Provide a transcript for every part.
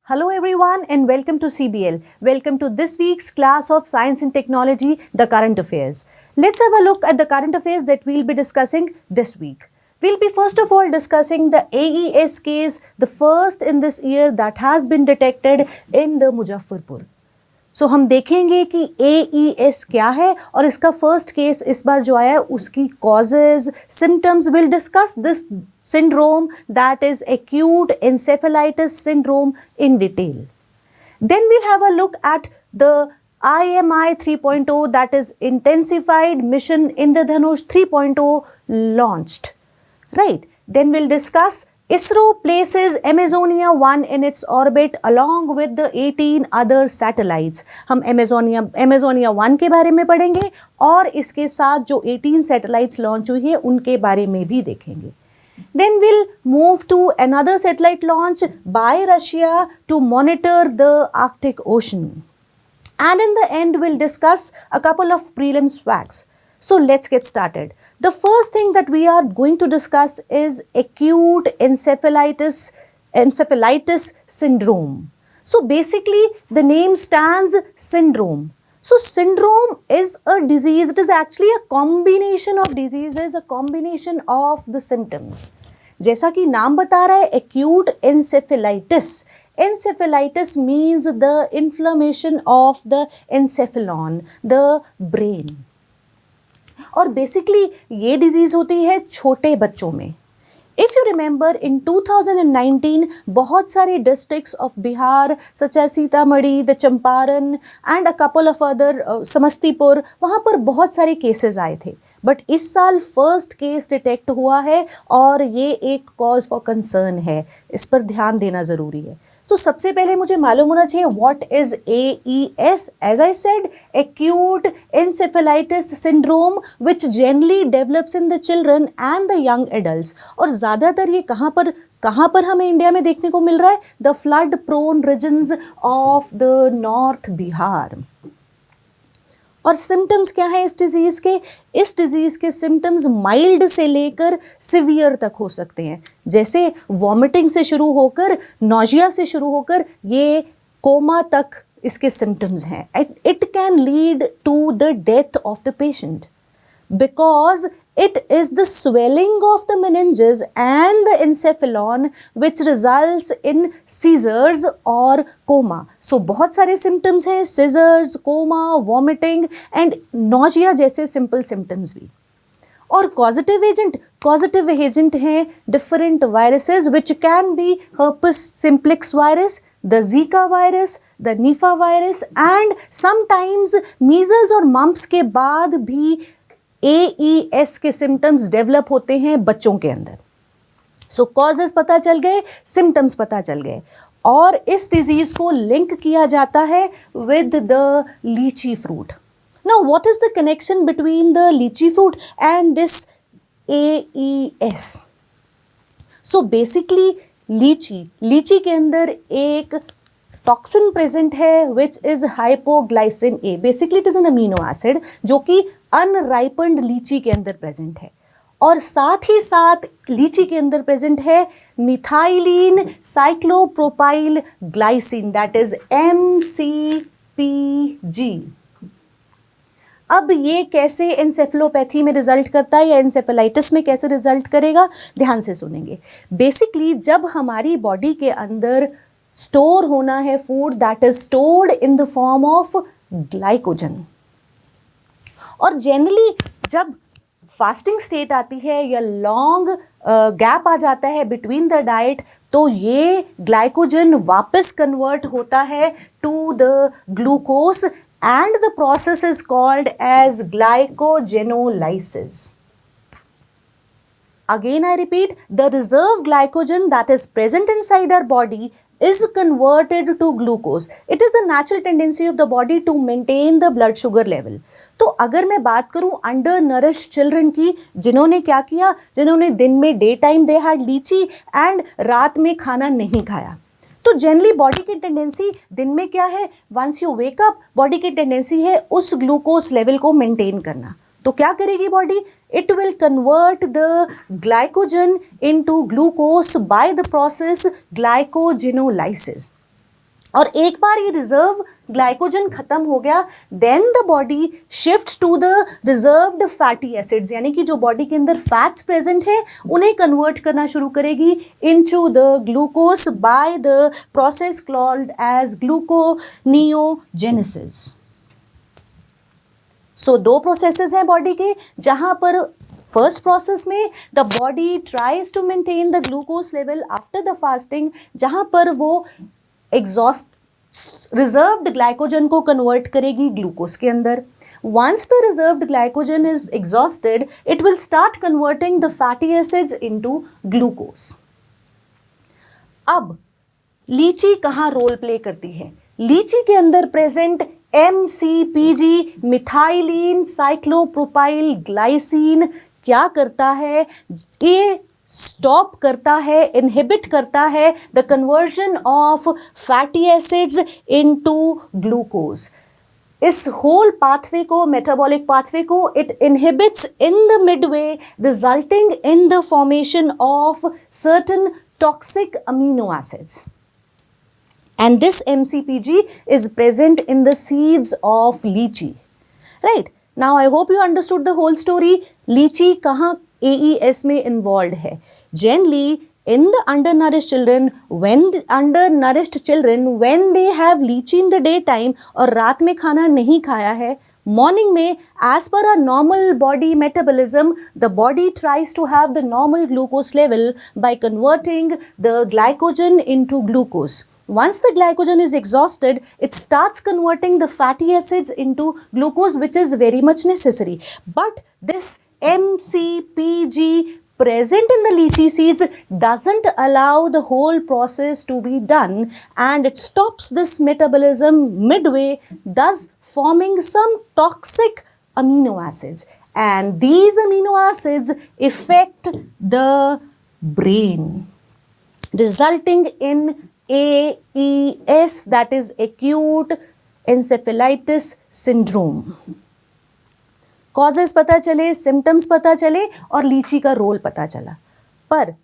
Hello everyone and welcome to CBL. Welcome to this week's class of Science and Technology, the Current Affairs. Let's have a look at the current affairs that we'll be discussing this week. We'll be first of all discussing the AES case, the first in this year that has been detected in the Muzaffarpur. सो हम देखेंगे कि AES क्या है और इसका first case इस बार जो आया है उसकी causes symptoms will discuss this syndrome that is acute encephalitis syndrome in detail. Then we'll have a look at the IMI 3.0, that is intensified mission Indradhanush 3.0 launched, right? Then we'll discuss ISRO places Amazonia 1 in its orbit along with the 18 other satellites. हम Amazonia 1 के बारे में पढ़ेंगे और इसके साथ जो 18 satellites launch हुई है उनके बारे में भी देखेंगे. Then we'll move to another satellite launch by Russia to monitor the Arctic Ocean. And in the end, we'll discuss a couple of prelims facts. So let's get started. The first thing that we are going to discuss is acute encephalitis syndrome. So basically, the name stands syndrome. So syndrome is a disease. It is actually a combination of diseases, a combination of the symptoms. जैसा कि नाम बता रहा है acute encephalitis. Encephalitis means the inflammation of the encephalon, the brain. और basically ये disease होती है छोटे बच्चों में. If you remember, in 2019, बहुत सारे districts of Bihar, such as Sitamarhi, the Champaran and a couple of other Samastipur, वहाँ पर बहुत सारे केसेस आए थे. बट इस साल फर्स्ट केस डिटेक्ट हुआ है और ये एक कॉज फॉर कंसर्न है. इस पर ध्यान देना ज़रूरी है. तो सबसे पहले मुझे मालूम होना चाहिए what is AES. As I said, acute encephalitis syndrome which generally develops in the children and the young adults. और ज़्यादातर ये कहाँ पर हमें इंडिया में देखने को मिल रहा है? The flood prone regions of the north Bihar. और सिम्टम्स क्या है इस डिजीज़ के? इस डिजीज़ के सिम्टम्स माइल्ड से लेकर सिवियर तक हो सकते हैं. जैसे वॉमिटिंग से शुरू होकर, नॉजिया से शुरू होकर, ये कोमा तक इसके सिम्टम्स हैं. It can lead to the death of the patient because it is the swelling of the meninges and the encephalon which results in seizures or coma. So बहुत सारे symptoms हैं, seizures, coma, vomiting and nausea जैसे simple symptoms भी. और causative agent हैं different viruses which can be herpes simplex virus, the Zika virus, the Nipah virus and sometimes measles और mumps के बाद भी AES के सिम्टम्स डेवलप होते हैं बच्चों के अंदर. सो कॉजेस पता चल गए, सिम्टम्स पता चल गए और इस डिजीज को लिंक किया जाता है with the litchi fruit. Now what is the connection between the litchi fruit and this AES? So basically लीची के अंदर एक टॉक्सिन प्रेजेंट है which is hypoglycin A. Basically it is an amino acid जो कि अनराइपन्ड लीची के अंदर प्रेजेंट है. और साथ ही साथ लीची के अंदर प्रेजेंट है methylene cyclopropyl glycine, that is MCPG. अब ये कैसे एनसेफेलोपैथी में रिजल्ट करता है या एनसेफेलाइटिस में कैसे रिजल्ट करेगा, ध्यान से सुनेंगे. बेसिकली जब हमारी बॉडी के अंदर स्टोर होना है food, that is stored in the form of glycogen. और जनरली जब फास्टिंग स्टेट आती है या लॉन्ग गैप आ जाता है बिटवीन द डाइट, तो ये ग्लाइकोजन वापस कन्वर्ट होता है to the glucose and the process is called as glycogenolysis. Again I repeat, the reserve glycogen that is present inside our body is converted to glucose. It is the natural tendency of the body to maintain the blood sugar level. तो अगर मैं बात करूं under nourished children की, जिन्होंने क्या किया, जिन्होंने दिन में डे टाइम दे हैड लीची एंड रात में खाना नहीं खाया, तो जनरली बॉडी की टेंडेंसी दिन में क्या है, once you wake up body की टेंडेंसी है उस ग्लूकोज लेवल को मेंटेन करना. तो क्या करेगी body? It will convert the glycogen into glucose by the process glycogenolysis. और एक बार ये रिजर्व ग्लाइकोजन खत्म हो गया, then the body shifts to the reserved fatty acids, यानी कि जो बॉडी के अंदर फैट्स प्रेजेंट है उन्हें कन्वर्ट करना शुरू करेगी into the glucose by the process called as gluconeogenesis. So दो प्रोसेसेस हैं बॉडी के, जहां पर फर्स्ट प्रोसेस में the body tries to maintain the glucose level after the fasting, जहां पर वो एग्जॉस्ट रिजर्व्ड ग्लाइकोजन को कन्वर्ट करेगी ग्लूकोज के अंदर। Once the reserved glycogen is exhausted, it will start converting the fatty acids into glucose. अब लीची कहाँ रोल प्ले करती है? लीची के अंदर present MCPG methylene cyclopropyl glycine क्या करता है? ये स्टॉप करता है, इनहिबिट करता है the conversion of fatty acids into glucose. इस होल पाथवे को, मेटाबॉलिक पाथवे को it inhibits in the Midway, resulting in the formation of certain toxic amino acids, and this MCPG is present in the seeds of lychee, right? Now I hope you understood the whole story. Lychee kahan AES में involved है? Generally in the undernourished children, when they have lychee in the daytime और रात में खाना नहीं खाया है, morning में as per a normal body metabolism, the body tries to have the normal glucose level by converting the glycogen into glucose. Once the glycogen is exhausted, it starts converting the fatty acids into glucose, which is very much necessary. But this MCPG present in the lychee seeds doesn't allow the whole process to be done, and it stops this metabolism midway, thus forming some toxic amino acids. And these amino acids affect the brain, resulting in AES, that is acute encephalitis syndrome. Causes पता चले, symptoms पता चले और लीची का role पता चला, पर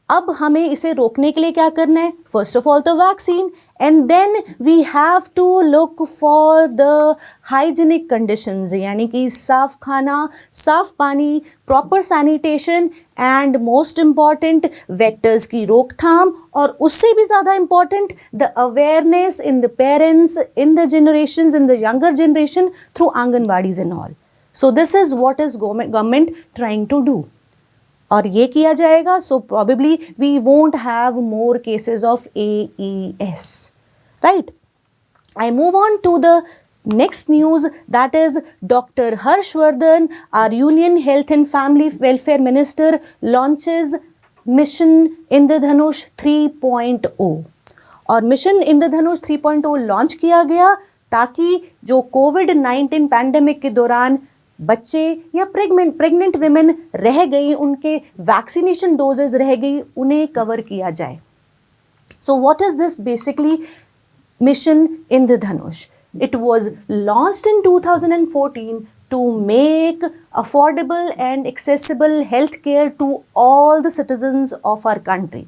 अब हमें इसे रोकने के लिए क्या करना है? फर्स्ट ऑफ ऑल तो vaccine, and then we have to look for the hygienic conditions, यानी कि साफ खाना, साफ पानी, proper sanitation and most important vectors की रोकथाम, और उससे भी ज़्यादा important the awareness in the parents, in the generations, in the younger generation through anganwadis and all. So this is what is government trying to do. और ये किया जाएगा, so probably we won't have more cases of AES, right? I move on to the next news, that is Dr. Harshvardhan, our Union Health and Family Welfare Minister, launches Mission Indradhanush 3.0. और mission इंद्रधनुष 3.0 launch किया गया ताकि जो कोविड-19 pandemic के दौरान बच्चे या pregnant women रह गई, उनके वैक्सीनेशन डोजेज रह गई, उन्हें कवर किया जाए. So what is this basically mission Indradhanush? It was launched in 2014 to make affordable and accessible health care to all the citizens of our country.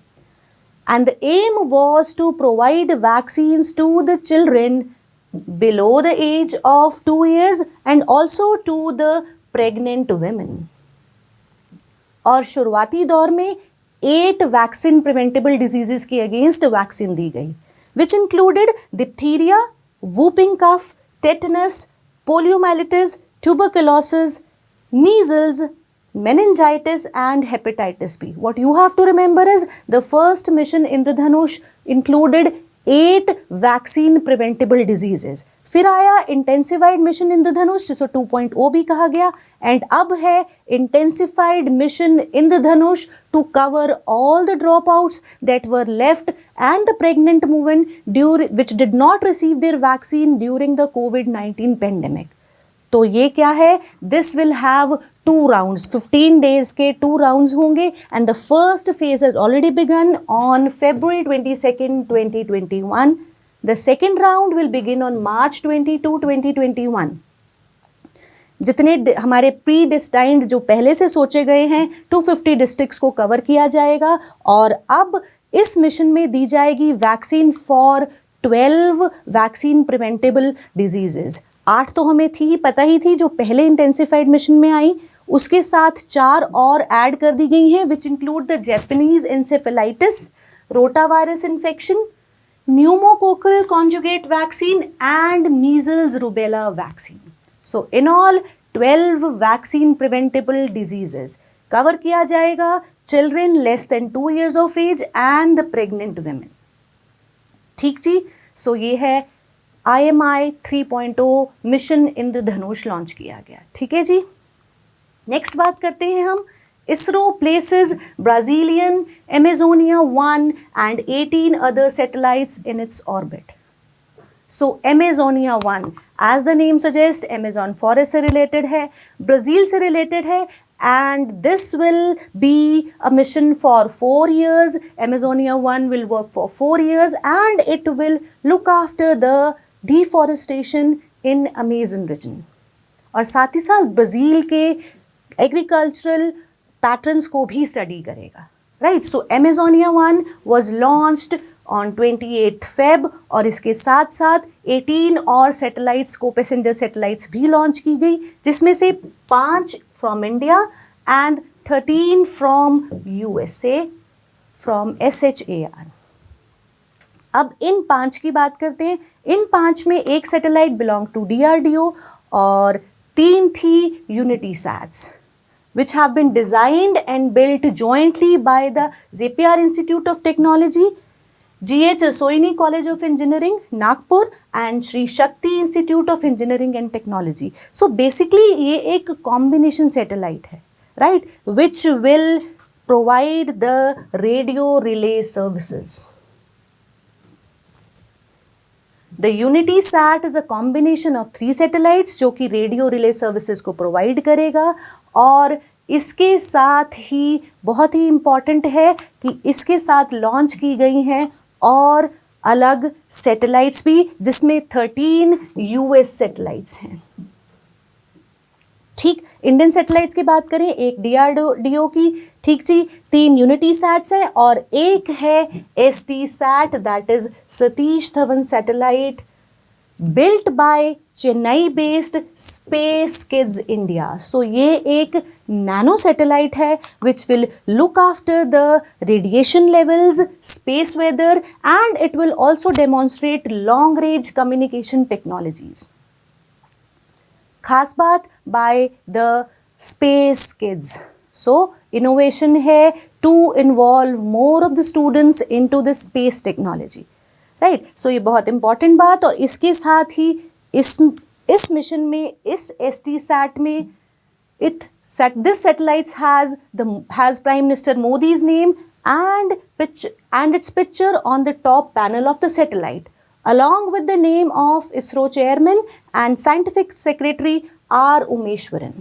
And the aim was to provide vaccines to the children below the age of 2 years and also to the pregnant women. और शुरुआती दौर में 8 vaccine preventable diseases के against vaccine दी गई, which included diphtheria, whooping cough, tetanus, poliomyelitis, tuberculosis, measles, meningitis and hepatitis B. What you have to remember is the first mission Indradhanush included 8 vaccine preventable diseases. फिर आया intensified mission इंद्रधनुष, जिसको 2.0 भी कहा गया, and अब है intensified mission Indradhanush to cover all the drop outs that were left and the pregnant women which did not receive their vaccine during the कोविड-19 pandemic. तो ये क्या है? This will have 2 rounds, 15 days के 2 राउंड्स होंगे, and the first phase has already begun on February 22, 2021. The second round will begin on March 22, 2021. जितने हमारे pre destined जो पहले से सोचे गए हैं 250 डिस्ट्रिक्ट्स को कवर किया जाएगा, और अब इस मिशन में दी जाएगी vaccine for 12 vaccine preventable diseases. 8 तो हमें थी पता ही थी जो पहले इंटेंसिफाइड मिशन में आई, उसके साथ 4 और ऐड कर दी गई हैं which include the Japanese encephalitis, rotavirus infection, pneumococcal conjugate vaccine and measles rubella vaccine. So in all 12 vaccine preventable diseases cover किया जाएगा children less than 2 years of age and the pregnant women. ठीक जी, सो ये है IMI 3.0 mission इंद्रधनुष launch किया गया। ठीक है जी, next बात करते हैं हम ISRO places Brazilian Amazonia 1 and 18 other satellites in its orbit. So Amazonia 1, as the name suggests, Amazon forest से related है, Brazil से related है, and this will be a mission for 4 years. Amazonia 1 will work for 4 years and it will look after the deforestation in Amazon region. और साथ ही साथ Brazil के agricultural patterns को भी स्टडी करेगा, right. So Amazonia 1 was launched on 28 Feb और इसके साथ साथ 18 और सैटेलाइट्स को पैसेंजर सैटेलाइट्स भी लॉन्च की गई, जिसमें से 5 from India and 13 from USA from SHAR। अब इन 5 की बात करते हैं। इन 5 में एक सैटेलाइट बिलोंग टू DRDO और 3 थी unity sats which have been designed and built jointly by the Zapier Institute of Technology, GH Soini College of Engineering, Nagpur and Shri Shakti Institute of Engineering and Technology. So basically ये एक combination satellite है, right, which will provide the radio relay services. The Unity Sat is a combination of 3 satellites जो कि radio relay services को provide करेगा, और इसके साथ ही बहुत ही इम्पॉर्टेंट है कि इसके साथ लॉन्च की गई हैं और अलग सैटेलाइट्स भी, जिसमें 13 US सैटेलाइट्स हैं। ठीक, इंडियन सैटेलाइट्स की बात करें, एक DRDO की, ठीक जी, 3 यूनिटी सैट्स हैं और एक है ST sat, that is Satish Dhawan satellite built by Chennai based space kids India. So ये एक नैनो सैटेलाइट है which will look after the radiation levels, space weather and it will also demonstrate long range communication technologies. खास बात by the space kids. So innovation है to involve more of the students into the space technology. Right, so ये बहुत important बात। और इसके साथ ही इस मिशन में, इस ST सैट में, this satellites has Prime Minister Modi's name and its picture on the top panel of the satellite, along with the name of ISRO chairman and scientific secretary R Umeshwaran.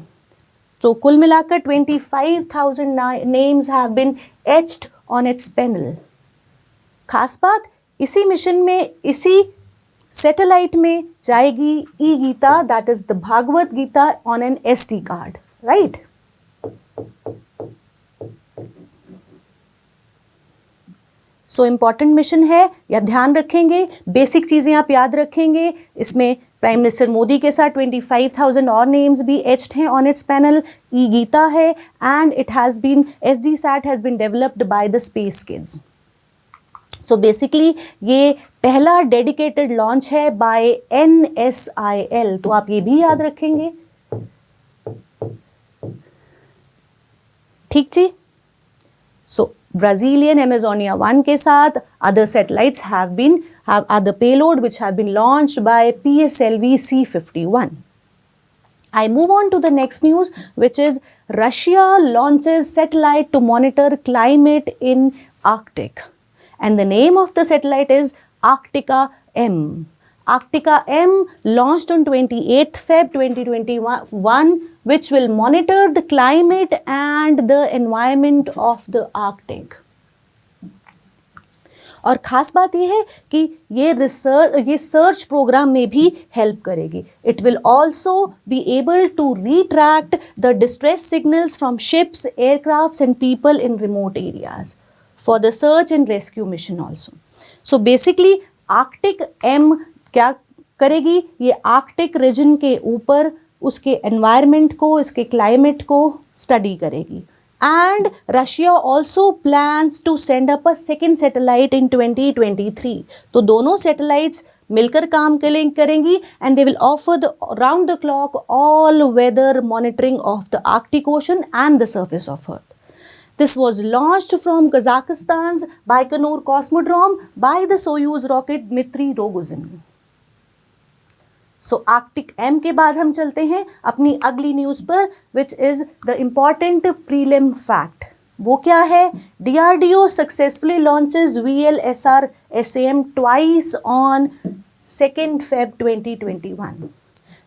So कुल मिलाकर 25,000 names have been etched on its panel. खास बात, इसी mission में, इसी satellite में जाएगी Gita, that is the Bhagavad Gita on an SD card, right. So important mission है, या ध्यान रखेंगे, बेसिक चीजें आप याद रखेंगे। इसमें प्राइम मिनिस्टर मोदी के साथ 25,000 और नेम्स भी एच्ड हैं ऑन इट्स पैनल, गीता है, and it has been, SD sat has been developed by the space kids. So basically ये पहला डेडिकेटेड लॉन्च है बाय NSIL, तो आप ये भी याद रखेंगे, ठीक जी। सो Brazilian Amazonia 1 के साथ other satellites have other payload which have been launched by PSLV C51. I move on to the next news, which is Russia launches satellite to monitor climate in Arctic. And the name of the satellite is Arctica M. Arctica M launched on 28th Feb 2021, which will monitor the climate and the environment of the Arctic. और ख़ास बात यह है कि ये search programme में भी help करेगी. It will also be able to retract the distress signals from ships, aircrafts and people in remote areas for the search and rescue mission also. So basically Arctic M क्या करेगी, ये Arctic region के ऊपर उसके environment को, इसके climate को study करेगी. And Russia also plans to send up a second satellite in 2023. तो दोनों सैटेलाइट्स मिलकर काम करेंगी and they will offer the round the clock all weather monitoring of the Arctic ocean and the surface of earth. This was launched from Kazakhstan's Baikonur Cosmodrome by the Soyuz rocket Dmitry Rogozin. So Arctic M के बाद हम चलते हैं अपनी अगली news पर, which is the important prelim fact. वो क्या है? DRDO successfully launches VLSR SAM twice on 2nd Feb 2021.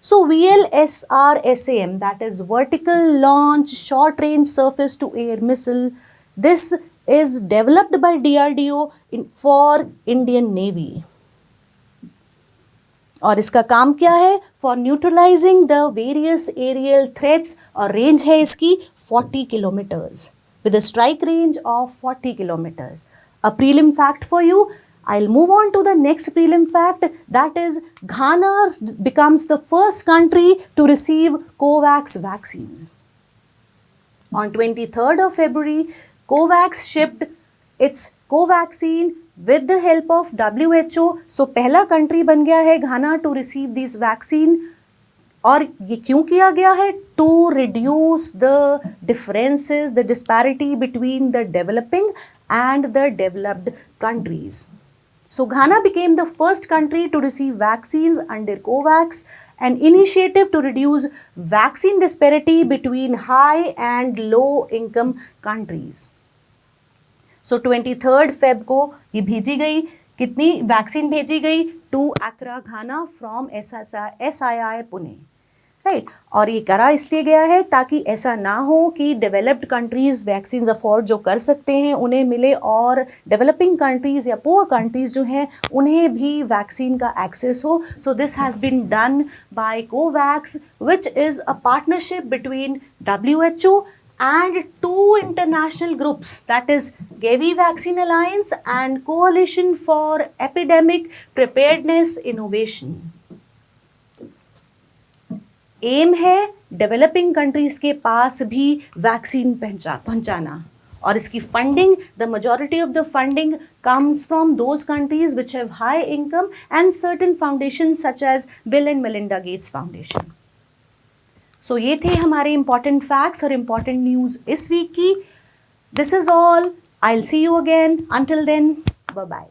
So VLSR SAM, that is Vertical Launch Short Range Surface to Air Missile, this is developed by DRDO for Indian Navy. और इसका काम क्या है? For neutralizing the various aerial threats, और range है इसकी 40 kilometers with a strike range of 40 kilometers. A prelim fact for you. I'll move on to the next prelim fact, that is Ghana becomes the first country to receive COVAX vaccines. On 23rd of February, COVAX shipped its Covaxine with the help of WHO. So पहला country बन गया है Ghana to receive these vaccine. और ये क्यों किया गया है? To reduce the differences, the disparity between the developing and the developed countries. So Ghana became the first country to receive vaccines under COVAX, an initiative to reduce vaccine disparity between high and low income countries. So 23rd Feb को ये भेजी गई, कितनी vaccine भेजी गई? To Accra, Ghana from SII Pune, right. और ये करा इसलिए गया है ताकि ऐसा ना हो कि डेवलप्ड कंट्रीज़ वैक्सीन अफोर्ड जो कर सकते हैं उन्हें मिले, और डेवलपिंग कंट्रीज़ या पुअर कंट्रीज़ जो हैं उन्हें भी वैक्सीन का एक्सेस हो. So this has been done by COVAX, which is a partnership between WHO and two international groups, that is Gavi Vaccine Alliance and Coalition for Epidemic Preparedness Innovation. Aim है developing countries के पास भी vaccine पहुंचाना, और इसकी funding, the majority of the funding comes from those countries which have high income and certain foundation such as Bill and Melinda Gates foundation. So ये थे हमारे इंपॉर्टेंट फैक्ट्स और इंपॉर्टेंट न्यूज़ इस वीक की. This is all. I will see you again. Until then, bye bye.